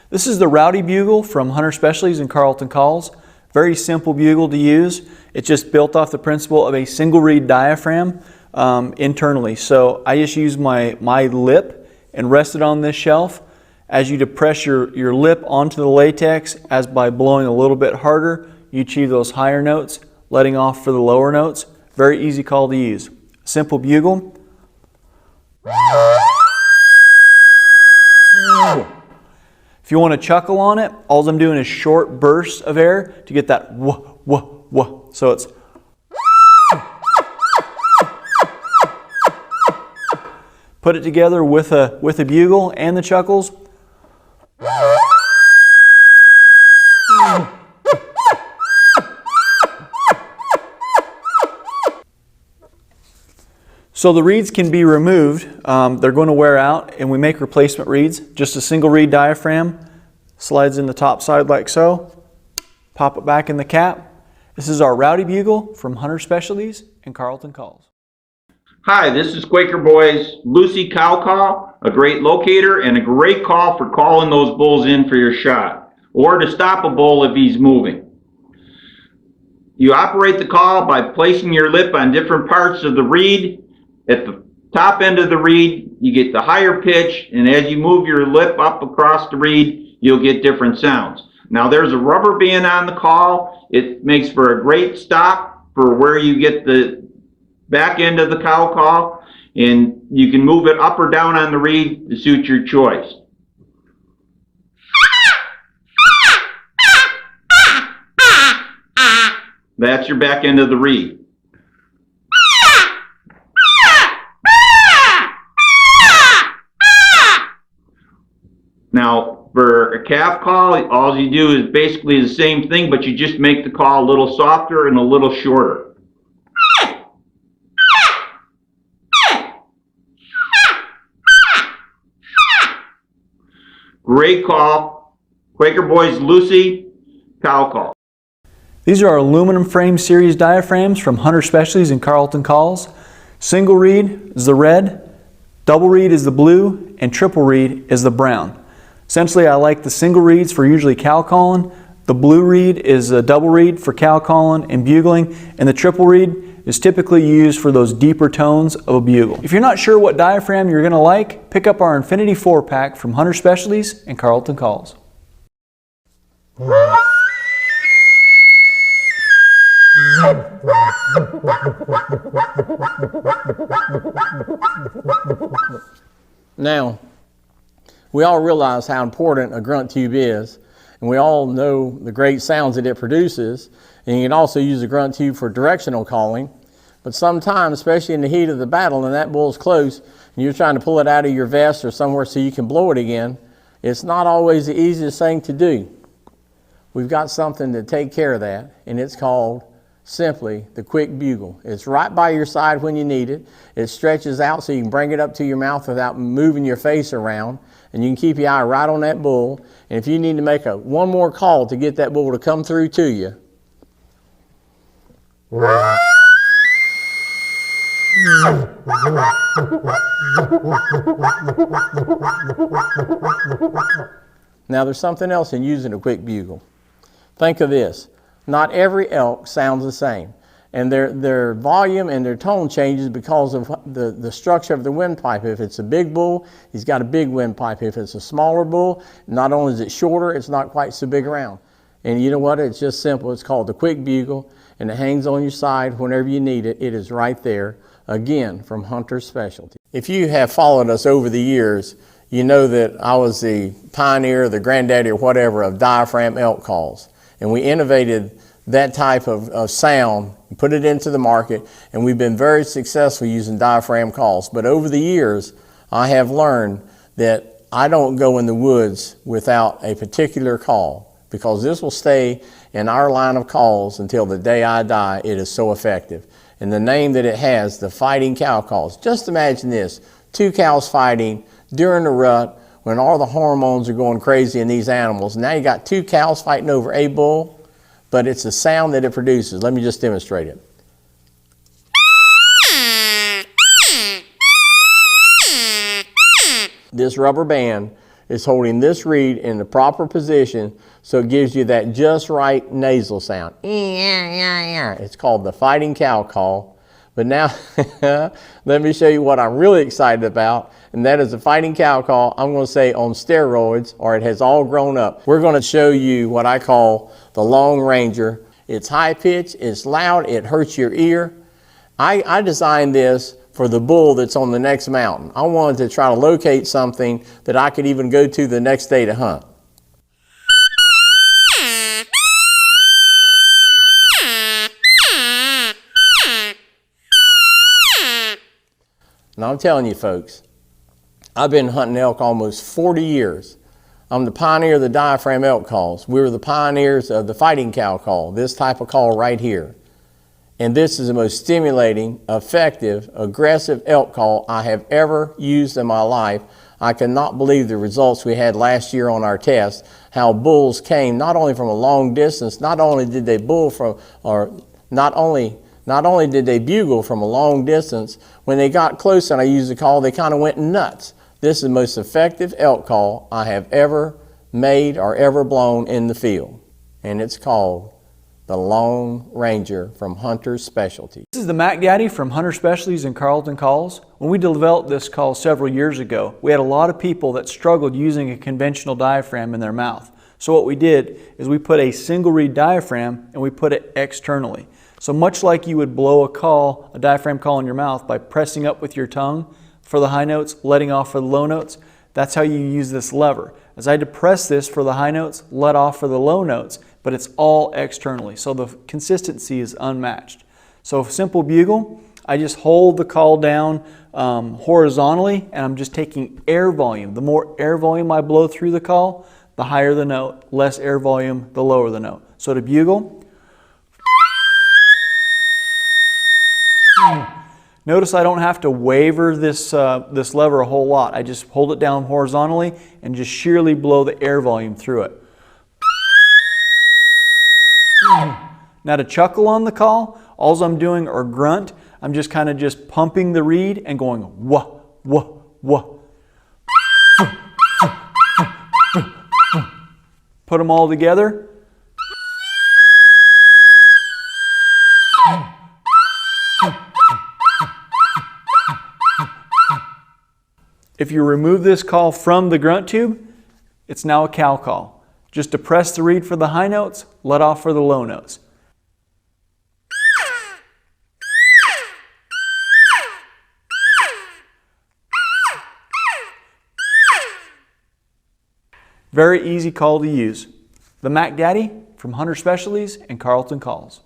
This is the Rowdy bugle from Hunter Specialties and Carlton Calls. Very simple bugle to use. It's just built off the principle of a single reed diaphragm internally. So I just use my lip and rest it on this shelf. As you depress your lip onto the latex, as by blowing a little bit harder, you achieve those higher notes, letting off for the lower notes. Very easy call to use. Simple bugle. If you want to chuckle on it, all I'm doing is short bursts of air to get that wah, wah, wah. So it's put it together with a bugle and the chuckles. So the reeds can be removed. They're going to wear out, and we make replacement reeds. Just a single reed diaphragm, slides in the top side like so. Pop it back in the cap. This is our Rowdy bugle from Hunter Specialties and Carlton Calls. Hi, this is Quaker Boy's Lucy cow call, a great locator and a great call for calling those bulls in for your shot, or to stop a bull if he's moving. You operate the call by placing your lip on different parts of the reed. At the top end of the reed, you get the higher pitch, and as you move your lip up across the reed, you'll get different sounds. Now there's a rubber band on the call. It makes for a great stop for where you get the back end of the cow call, and you can move it up or down on the reed to suit your choice. That's your back end of the reed. Now, for a calf call, all you do is basically the same thing, but you just make the call a little softer and a little shorter. Great call. Quaker Boys Lucy cow call. These are our aluminum frame series diaphragms from Hunter Specialties and Carlton Calls. Single reed is the red, double reed is the blue, and triple reed is the brown. Essentially, I like the single reeds for usually cow calling. The blue reed is a double reed for cow calling and bugling, and the triple reed is typically used for those deeper tones of a bugle. If you're not sure what diaphragm you're going to like, pick up our Infinity 4-pack from Hunter Specialties and Carlton Calls. Now, we all realize how important a grunt tube is, and we all know the great sounds that it produces, and you can also use a grunt tube for directional calling. But sometimes, especially in the heat of the battle, and that bull's close, and you're trying to pull it out of your vest or somewhere so you can blow it again, it's not always the easiest thing to do. We've got something to take care of that, and it's called simply the Qwik bugle. It's right by your side when you need it. It stretches out so you can bring it up to your mouth without moving your face around, and you can keep your eye right on that bull. And if you need to make one more call to get that bull to come through to you, now there's something else in using a Qwik bugle. Think of this. Not every elk sounds the same, and their volume and their tone changes because of the structure of the windpipe. If it's a big bull, he's got a big windpipe. If it's a smaller bull, not only is it shorter, it's not quite so big around. And you know what? It's just simple. It's called the Qwik bugle, and it hangs on your side whenever you need it. It is right there, again, from Hunter Specialty. If you have followed us over the years, you know that I was the pioneer, the granddaddy or whatever of diaphragm elk calls. And we innovated that type of sound, put it into the market, and we've been very successful using diaphragm calls. But over the years, I have learned that I don't go in the woods without a particular call, because this will stay in our line of calls until the day I die. It is so effective. And the name that it has, the fighting cow calls. Just imagine this, 2 cows fighting during the rut, when all the hormones are going crazy in these animals. Now you got 2 cows fighting over a bull, but it's the sound that it produces. Let me just demonstrate it. This rubber band is holding this reed in the proper position so it gives you that just right nasal sound. It's called the fighting cow call. But now, let me show you what I'm really excited about, and that is the fighting cow call, I'm going to say on steroids, or it has all grown up. We're going to show you what I call the Long Ranger. It's high pitched, it's loud, it hurts your ear. I designed this for the bull that's on the next mountain. I wanted to try to locate something that I could even go to the next day to hunt. And I'm telling you folks, I've been hunting elk almost 40 years. I'm the pioneer of the diaphragm elk calls. We were the pioneers of the fighting cow call, this type of call right here. And this is the most stimulating, effective, aggressive elk call I have ever used in my life. I cannot believe the results we had last year on our test, how bulls came not only from a long distance, not only did they bugle from a long distance, when they got close and I used the call, they kind of went nuts. This is the most effective elk call I have ever made or ever blown in the field. And it's called the Lone Ranger from Hunter Specialties. This is the Mac Daddy from Hunter Specialties and Carlton Calls. When we developed this call several years ago, we had a lot of people that struggled using a conventional diaphragm in their mouth. So what we did is we put a single reed diaphragm and we put it externally. So much like you would blow a diaphragm call in your mouth by pressing up with your tongue for the high notes, letting off for the low notes, that's how you use this lever. As I depress this for the high notes, let off for the low notes, but it's all externally. So the consistency is unmatched. So simple bugle, I just hold the call down horizontally and I'm just taking air volume. The more air volume I blow through the call, the higher the note. Less air volume, the lower the note. So to bugle, notice I don't have to waver this lever a whole lot. I just hold it down horizontally and just sheerly blow the air volume through it. Now to chuckle on the call, all I'm doing, or grunt, I'm just kind of just pumping the reed and going wah, wah, wah. Put them all together. If you remove this call from the grunt tube, it's now a cow call. Just depress the reed for the high notes, let off for the low notes. Very easy call to use. The Mac Daddy from Hunter Specialties and Carlton Calls.